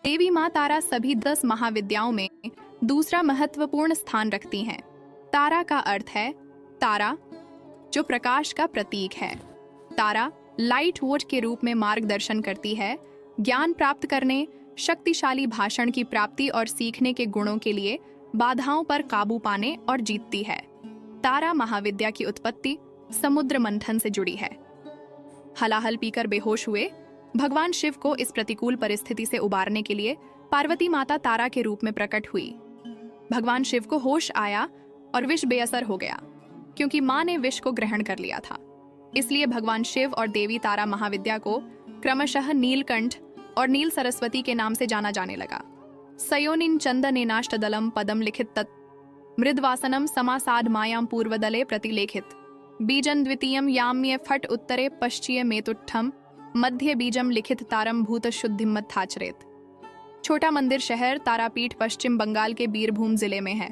देवी माँ तारा सभी 10 महाविद्याओं में दूसरा महत्वपूर्ण स्थान रखती हैं। तारा का अर्थ है तारा, जो प्रकाश का प्रतीक है। तारा लाइट वोट के रूप में मार्गदर्शन करती है, ज्ञान प्राप्त करने, शक्तिशाली भाषण की प्राप्ति और सीखने के गुणों के लिए बाधाओं पर काबू पाने और जीतती है। तारा महाविद्या की उत्पत्ति समुद्र मंथन से जुड़ी है। हलाहल पीकर बेहोश हुए भगवान शिव को इस प्रतिकूल परिस्थिति से उबारने के लिए पार्वती माता तारा के रूप में प्रकट हुई। भगवान शिव को होश आया और विष बेअसर हो गया, क्योंकि मां ने विष को ग्रहण कर लिया था। इसलिए भगवान शिव और देवी तारा महाविद्या को क्रमशः नीलकंठ और नील सरस्वती के नाम से जाना जाने लगा। सयोनिन चंदनेनाष्टदलम पदम लिखित तत् मृदवासनम समासाद मायाम पूर्वदले प्रतिलेखित बीजन द्वितीयम याम्य फट उत्तरे पश्चिय मेतुट्ठम मध्य बीजम लिखित तारम भूत शुद्धिमत्थाचरेत। छोटा मंदिर शहर तारापीठ पश्चिम बंगाल के बीरभूम जिले में है।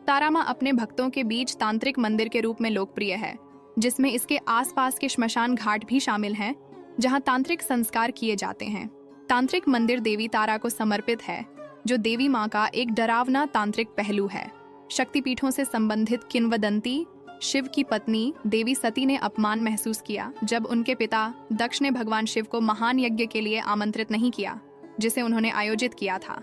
तारा माँ अपने भक्तों के बीच तांत्रिक मंदिर के रूप में लोकप्रिय है, जिसमें इसके आसपास के श्मशान घाट भी शामिल हैं, जहां तांत्रिक संस्कार किए जाते हैं। तांत्रिक मंदिर देवी तारा को समर्पित है, जो देवी माँ का एक डरावना तांत्रिक पहलू है। शक्तिपीठों से संबंधित किंवदंती, शिव की पत्नी देवी सती ने अपमान महसूस किया जब उनके पिता दक्ष ने भगवान शिव को महान यज्ञ के लिए आमंत्रित नहीं किया, जिसे उन्होंने आयोजित किया था।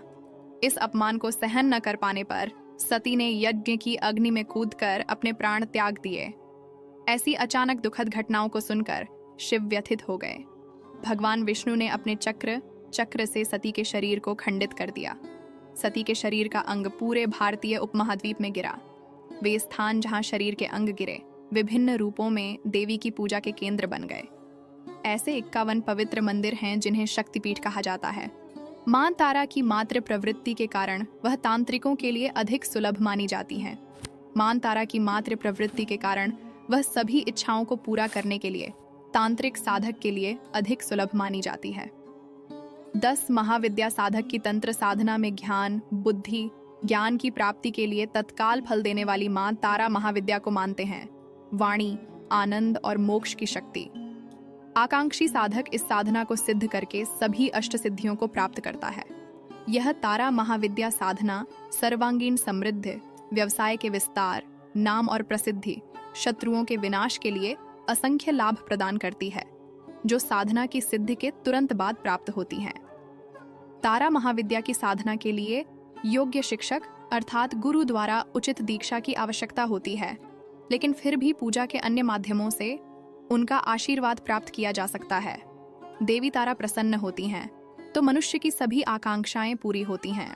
इस अपमान को सहन न कर पाने पर सती ने यज्ञ की अग्नि में कूदकर अपने प्राण त्याग दिए। ऐसी अचानक दुखद घटनाओं को सुनकर शिव व्यथित हो गए। भगवान विष्णु ने अपने चक्र से सती के शरीर को खंडित कर दिया। सती के शरीर का अंग पूरे भारतीय उपमहाद्वीप में गिरा। वे स्थान जहां शरीर के अंग गिरे विभिन्न रूपों में देवी की पूजा के केंद्र बन गए। ऐसे 51 पवित्र मंदिर हैं जिन्हें शक्तिपीठ कहा जाता है। मां तारा की मात्र प्रवृत्ति के कारण वह तांत्रिकों के लिए अधिक सुलभ मानी जाती हैं। मां तारा की मात्र प्रवृत्ति के कारण वह सभी इच्छाओं को पूरा करने के लिए तांत्रिक साधक के लिए अधिक सुलभ मानी जाती है। 10 महाविद्या साधक की तंत्र साधना में ज्ञान, बुद्धि, ज्ञान की प्राप्ति के लिए तत्काल फल देने वाली मां तारा महाविद्या को मानते हैं। वाणी, आनंद और मोक्ष की शक्ति। आकांक्षी साधक इस साधना को सिद्ध करके सभी अष्ट सिद्धियों को प्राप्त करता है। यह तारा महाविद्या साधना सर्वांगीण समृद्धि, व्यवसाय के विस्तार, नाम और प्रसिद्धि, शत्रुओं के विनाश के लिए असंख्य लाभ प्रदान करती है, जो साधना की सिद्धि के तुरंत बाद प्राप्त होती हैं। तारा महाविद्या की साधना के लिए योग्य शिक्षक अर्थात गुरु द्वारा उचित दीक्षा की आवश्यकता होती है, लेकिन फिर भी पूजा के अन्य माध्यमों से उनका आशीर्वाद प्राप्त किया जा सकता है। देवी तारा प्रसन्न होती हैं तो मनुष्य की सभी आकांक्षाएं पूरी होती हैं।